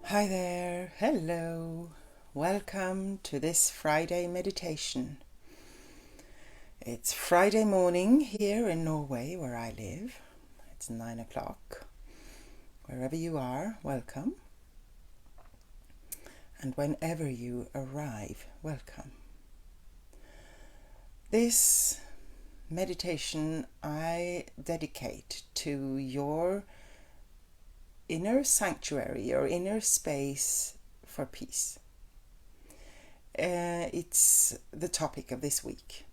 Hi there, hello, welcome to this Friday meditation. It's Friday morning here in Norway where I live. It's 9 o'clock. Wherever you are, welcome. And whenever you arrive, welcome. This meditation I dedicate to your inner sanctuary, your inner space for peace. It's the topic of this week.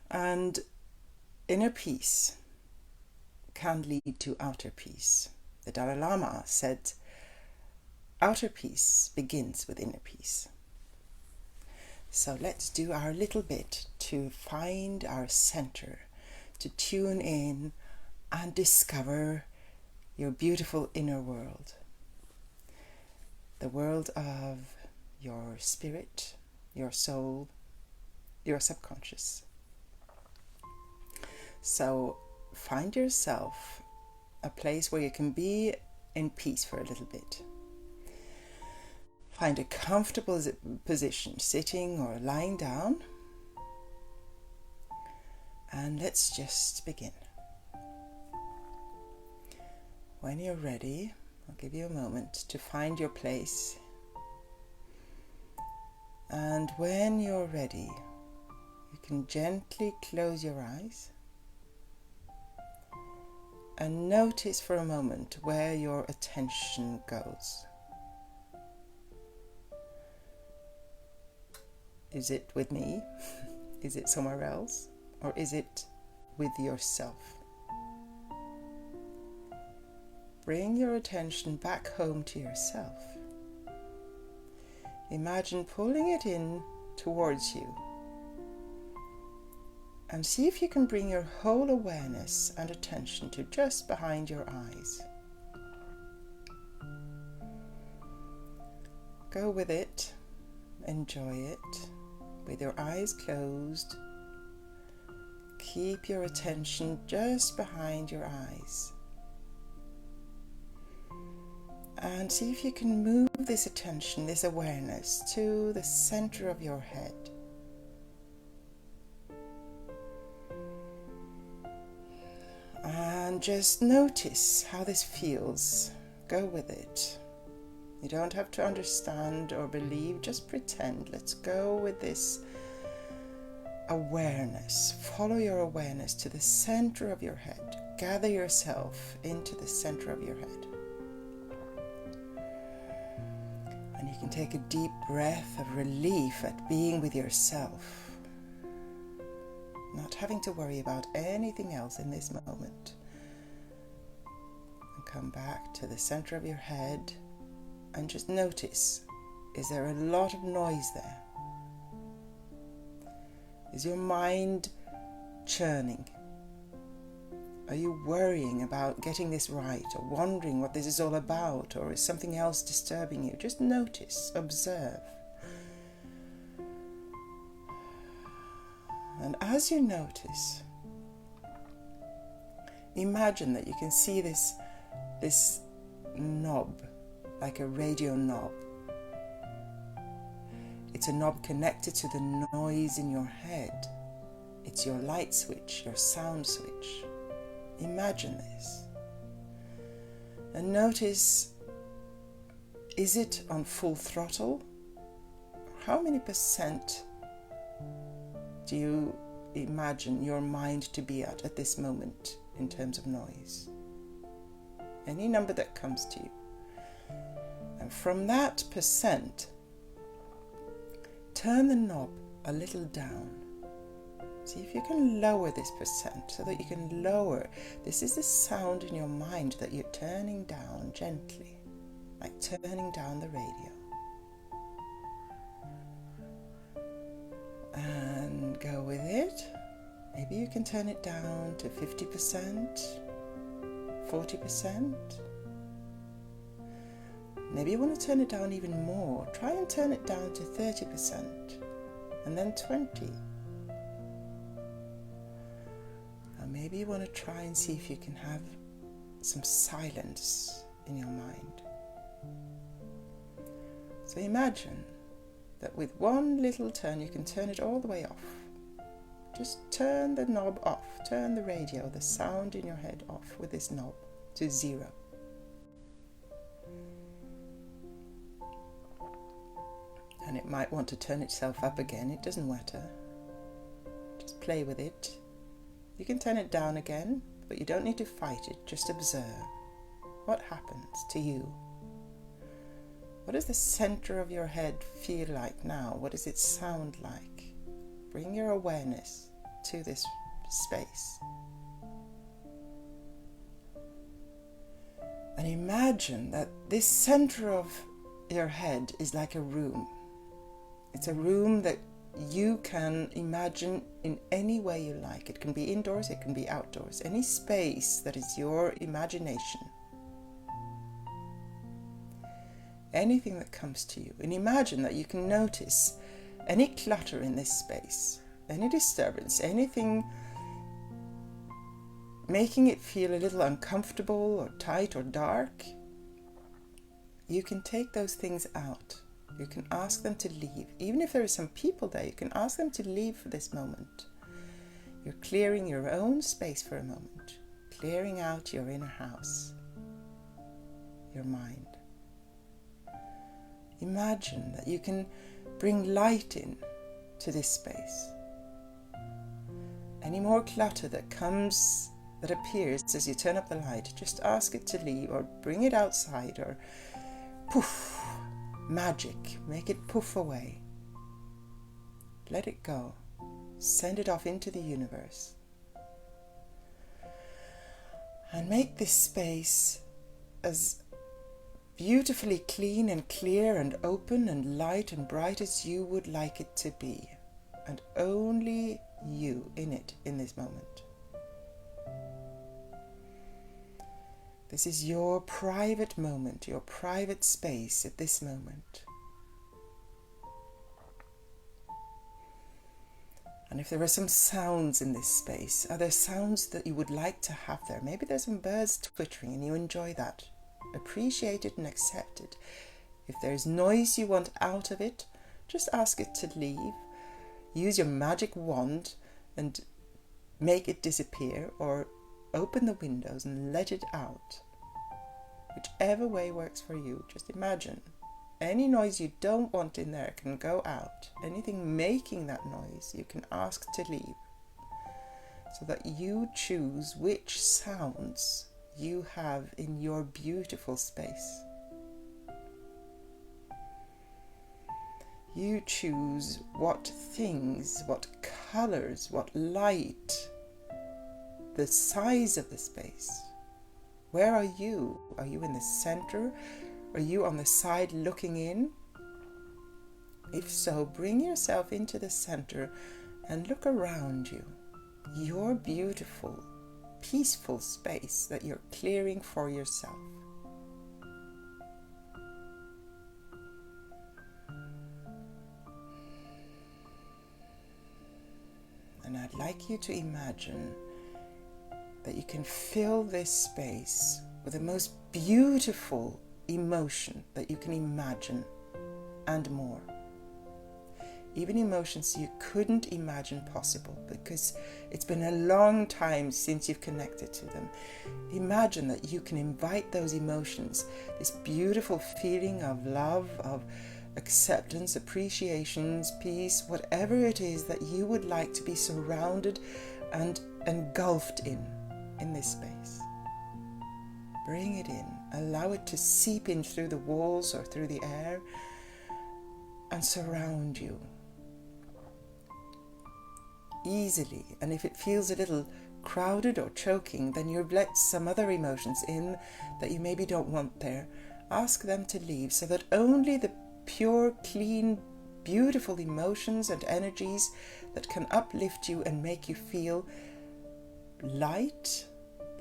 And inner peace can lead to outer peace. The Dalai Lama said, outer peace begins with inner peace. So let's do our little bit to find our center, to tune in and discover your beautiful inner world. The world of your spirit, your soul, your subconscious. So find yourself a place where you can be in peace for a little bit. Find a comfortable position, sitting or lying down. And let's just begin. When you're ready, I'll give you a moment to find your place. And when you're ready, you can gently close your eyes and notice for a moment where your attention goes. Is it with me? Is it somewhere else? Or is it with yourself? Bring your attention back home to yourself. Imagine pulling it in towards you. And see if you can bring your whole awareness and attention to just behind your eyes. Go with it, enjoy it, with your eyes closed. Keep your attention just behind your eyes. And see if you can move this attention, this awareness, to the center of your head. And just notice how this feels. Go with it. You don't have to understand or believe, just pretend. Let's go with this awareness. Follow your awareness to the center of your head. Gather yourself into the center of your head. And you can take a deep breath of relief at being with yourself. Not having to worry about anything else in this moment. And come back to the center of your head and just notice, is there a lot of noise there? Is your mind churning? Are you worrying about getting this right or wondering what this is all about, or is something else disturbing you? Just notice, observe. And as you notice, imagine that you can see this knob, like a radio knob. It's a knob connected to the noise in your head. It's your light switch, your sound switch. Imagine this. And notice, is it on full throttle? How many percent do you imagine your mind to be at this moment in terms of noise? Any number that comes to you. And from that percent, turn the knob a little down. See if you can lower this percent so that you can lower. This is the sound in your mind that you're turning down gently, like turning down the radio. And go with it. Maybe you can turn it down to 50%, 40%. Maybe you want to turn it down even more. Try and turn it down to 30% and then 20%. Or maybe you want to try and see if you can have some silence in your mind. So imagine that with one little turn you can turn it all the way off. Just turn the knob off, turn the radio, the sound in your head off with this knob to 0. And it might want to turn itself up again, it doesn't matter. Just play with it. You can turn it down again, but you don't need to fight it, just observe. What happens to you? What does the center of your head feel like now? What does it sound like? Bring your awareness to this space. And imagine that this center of your head is like a room. It's a room that you can imagine in any way you like. It can be indoors, it can be outdoors. Any space that is your imagination. Anything that comes to you. And imagine that you can notice any clutter in this space, any disturbance, anything making it feel a little uncomfortable or tight or dark. You can take those things out. You can ask them to leave. Even if there are some people there, you can ask them to leave for this moment. You're clearing your own space for a moment, clearing out your inner house, your mind. Imagine that you can bring light in to this space. Any more clutter that appears as you turn up the light, just ask it to leave or bring it outside or poof, magic, make it poof away. Let it go. Send it off into the universe. And make this space as beautifully clean and clear and open and light and bright as you would like it to be. And only you in it in this moment. This is your private moment, your private space at this moment. And if there are some sounds in this space, are there sounds that you would like to have there? Maybe there's some birds twittering and you enjoy that. Appreciate it and accept it. If there's noise you want out of it, just ask it to leave. Use your magic wand and make it disappear, or open the windows and let it out. Whichever way works for you, just imagine. Any noise you don't want in there can go out. Anything making that noise, you can ask to leave. So that you choose which sounds you have in your beautiful space. You choose what things, what colors, what light, the size of the space. Where are you? Are you in the center? Are you on the side looking in? If so, bring yourself into the center and look around you. Your beautiful, peaceful space that you're clearing for yourself. And I'd like you to imagine that you can fill this space with the most beautiful emotion that you can imagine and more. Even emotions you couldn't imagine possible because it's been a long time since you've connected to them. Imagine that you can invite those emotions, this beautiful feeling of love, of acceptance, appreciation, peace, whatever it is that you would like to be surrounded and engulfed in this space. Bring it in, allow it to seep in through the walls or through the air and surround you easily. And if it feels a little crowded or choking, then you've let some other emotions in that you maybe don't want there. Ask them to leave so that only the pure, clean, beautiful emotions and energies that can uplift you and make you feel light,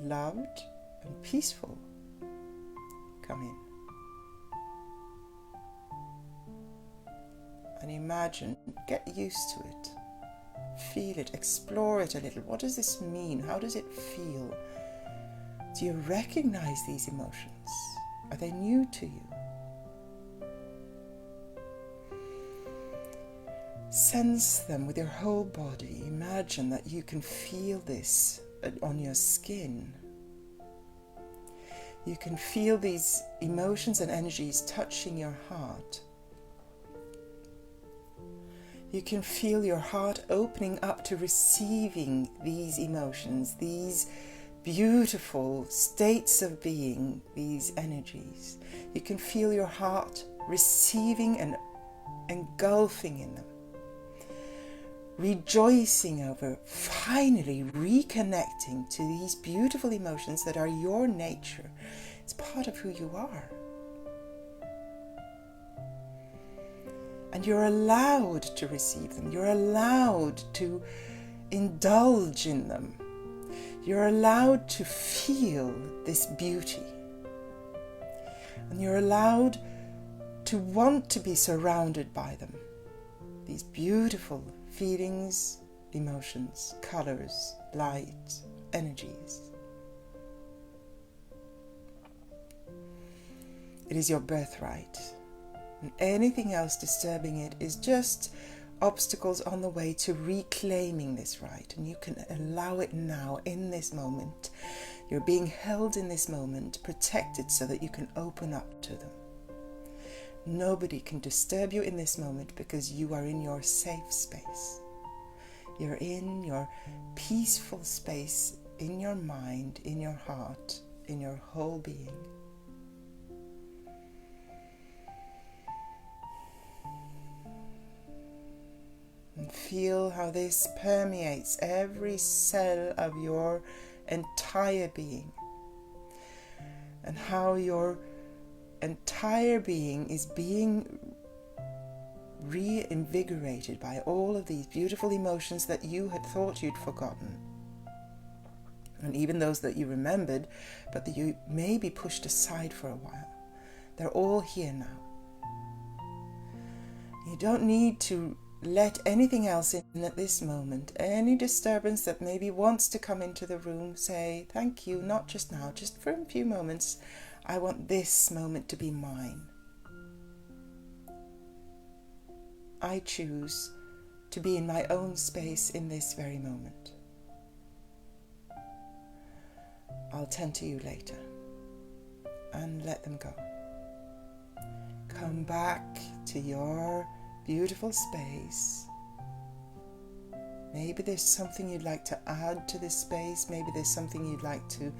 loved, and peaceful come in. And imagine, get used to it. Feel it, explore it a little. What does this mean? How does it feel? Do you recognize these emotions? Are they new to you? Sense them with your whole body. Imagine that you can feel this on your skin. You can feel these emotions and energies touching your heart. You can feel your heart opening up to receiving these emotions, these beautiful states of being, these energies. You can feel your heart receiving and engulfing in them. Rejoicing over finally reconnecting to these beautiful emotions that are your nature. It's part of who you are. And you're allowed to receive them. You're allowed to indulge in them. You're allowed to feel this beauty. And you're allowed to want to be surrounded by them. These beautiful feelings, emotions, colors, light, energies. It is your birthright. And anything else disturbing it is just obstacles on the way to reclaiming this right. And you can allow it now in this moment. You're being held in this moment, protected so that you can open up to them. Nobody can disturb you in this moment because you are in your safe space. You're in your peaceful space, in your mind, in your heart, in your whole being. And feel how this permeates every cell of your entire being. And how your entire being is being reinvigorated by all of these beautiful emotions that you had thought you'd forgotten. And even those that you remembered, but that you maybe pushed aside for a while. They're all here now. You don't need to let anything else in at this moment. Any disturbance that maybe wants to come into the room, say, thank you, not just now, just for a few moments. I want this moment to be mine. I choose to be in my own space in this very moment. I'll tend to you later. And let them go. Come back to your beautiful space. Maybe there's something you'd like to add to this space. Maybe there's something you'd like to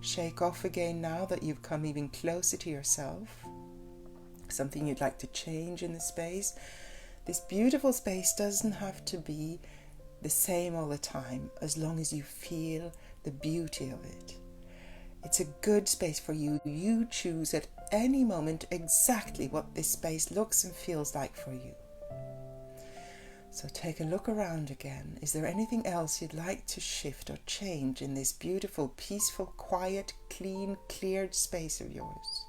shake off again now that you've come even closer to yourself. Something you'd like to change in the space. This beautiful space doesn't have to be the same all the time, as long as you feel the beauty of it. It's a good space for you. You choose at any moment exactly what this space looks and feels like for you. So take a look around again. Is there anything else you'd like to shift or change in this beautiful, peaceful, quiet, clean, cleared space of yours?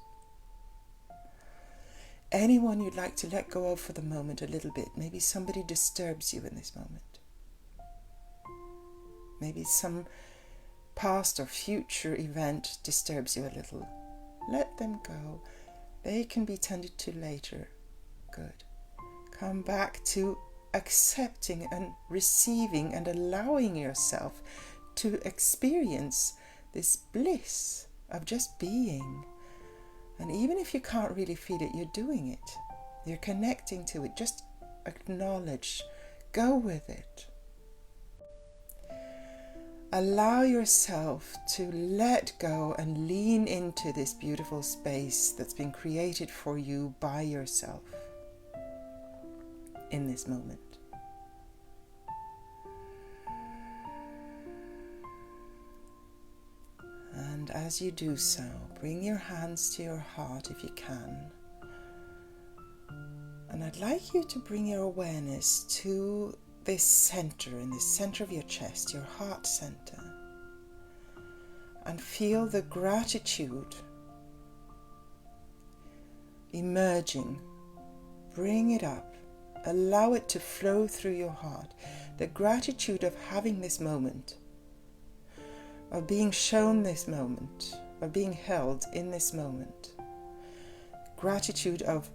Anyone you'd like to let go of for the moment a little bit? Maybe somebody disturbs you in this moment. Maybe some past or future event disturbs you a little. Let them go. They can be tended to later. Good. Come back to accepting and receiving and allowing yourself to experience this bliss of just being. And even if you can't really feel it, you're doing it. You're connecting to it. Just acknowledge. Go with it. Allow yourself to let go and lean into this beautiful space that's been created for you by yourself in this moment. And as you do so, bring your hands to your heart if you can. And I'd like you to bring your awareness to this center, in the center of your chest, your heart center. And feel the gratitude emerging. Bring it up. Allow it to flow through your heart. The gratitude of having this moment, of being shown this moment, of being held in this moment. Gratitude of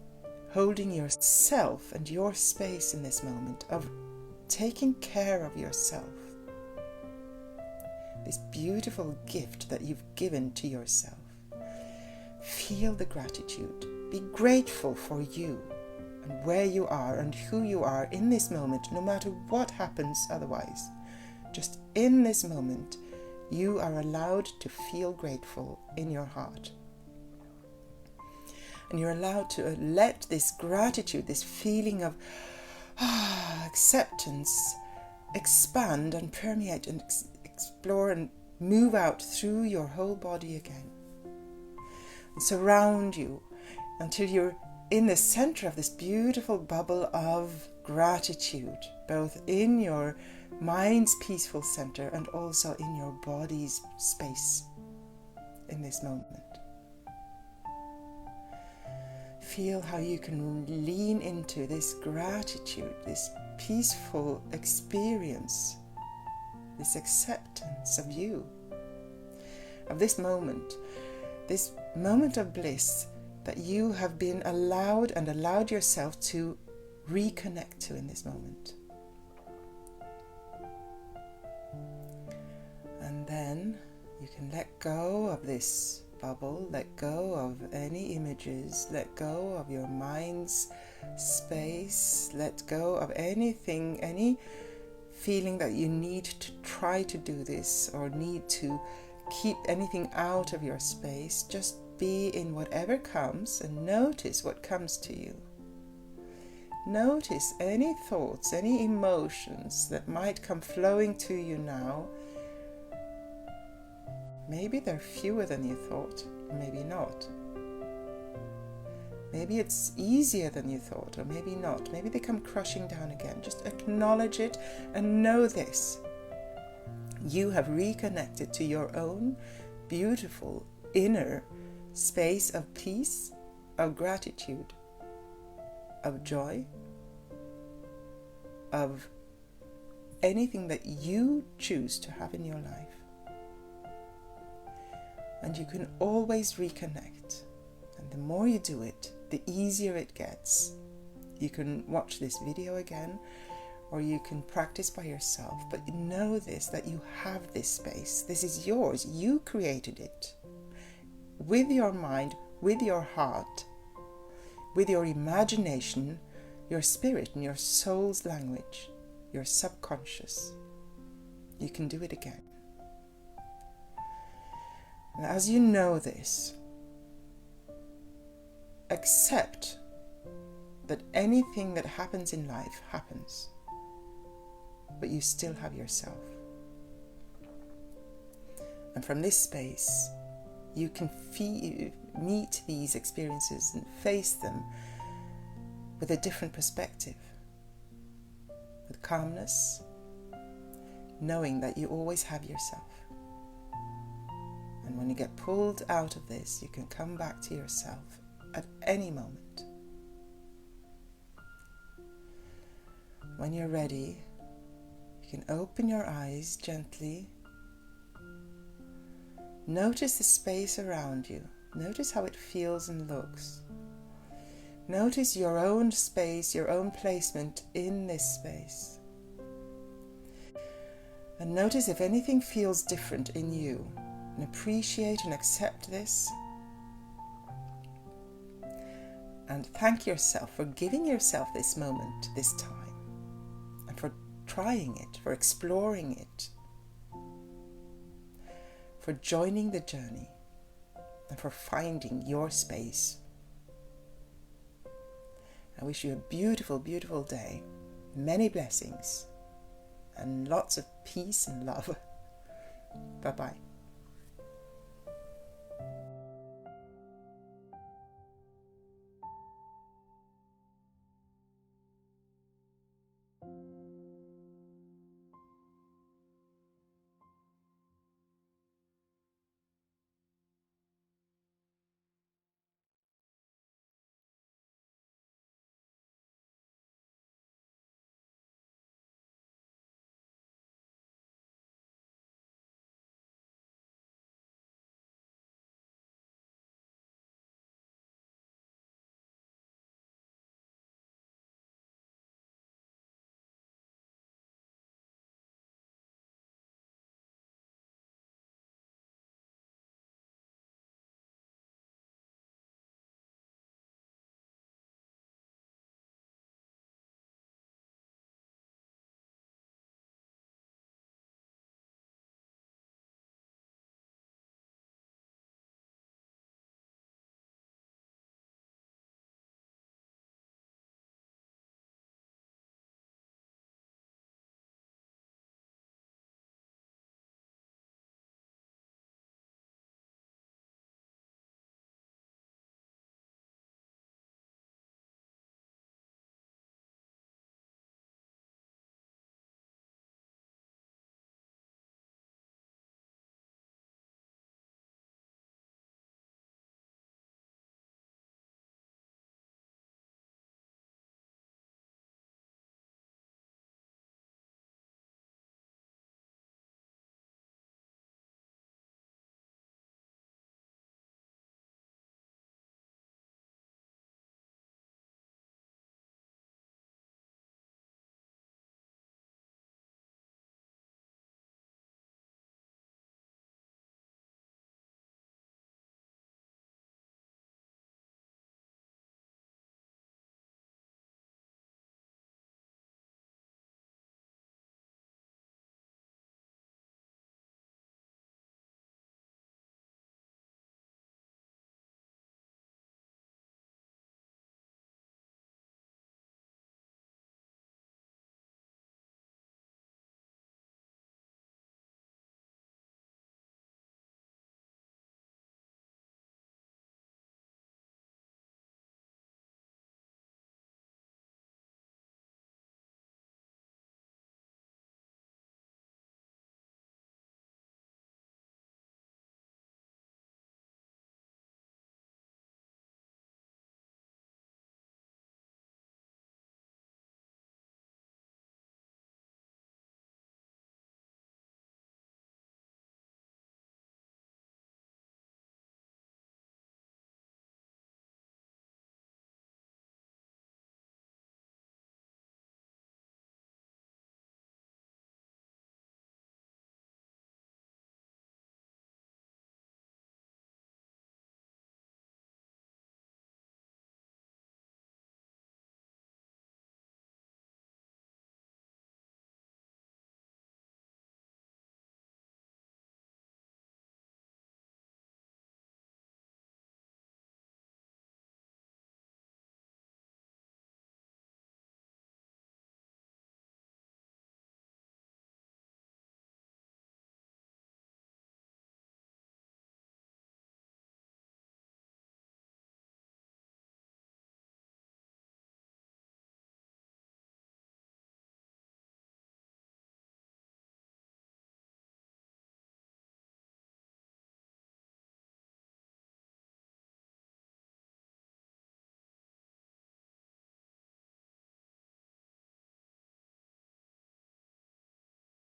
holding yourself and your space in this moment, of taking care of yourself. This beautiful gift that you've given to yourself. Feel the gratitude. Be grateful for you and where you are and who you are in this moment, no matter what happens otherwise. Just in this moment, you are allowed to feel grateful in your heart. And you're allowed to let this gratitude, this feeling of acceptance, expand and permeate and explore and move out through your whole body again. And surround you until you're in the center of this beautiful bubble of gratitude, both in your mind's peaceful center and also in your body's space in this moment. Feel how you can lean into this gratitude, this peaceful experience, this acceptance of you, of this moment of bliss that you have been allowed yourself to reconnect to in this moment. And then you can let go of this bubble, let go of any images, let go of your mind's space, let go of anything, any feeling that you need to try to do this or need to keep anything out of your space. Just be in whatever comes and notice what comes to you. Notice any thoughts, any emotions that might come flowing to you now. Maybe they're fewer than you thought, or maybe not. Maybe it's easier than you thought, or maybe not. Maybe they come crushing down again. Just acknowledge it and know this. You have reconnected to your own beautiful inner space of peace, of gratitude, of joy, of anything that you choose to have in your life. And you can always reconnect. And the more you do it, the easier it gets. You can watch this video again, or you can practice by yourself. But know this, that you have this space. This is yours. You created it. With your mind, with your heart, with your imagination, your spirit and your soul's language, your subconscious. You can do it again. And as you know this, accept that anything that happens in life happens, but you still have yourself. And from this space, you can meet these experiences and face them with a different perspective, with calmness, knowing that you always have yourself. And when you get pulled out of this, you can come back to yourself at any moment. When you're ready, you can open your eyes gently. Notice the space around you. Notice how it feels and looks. Notice your own space, your own placement in this space. And notice if anything feels different in you. And appreciate and accept this. And thank yourself for giving yourself this moment, this time. And for trying it, for exploring it. For joining the journey. And for finding your space. I wish you a beautiful, beautiful day. Many blessings. And lots of peace and love. Bye-bye.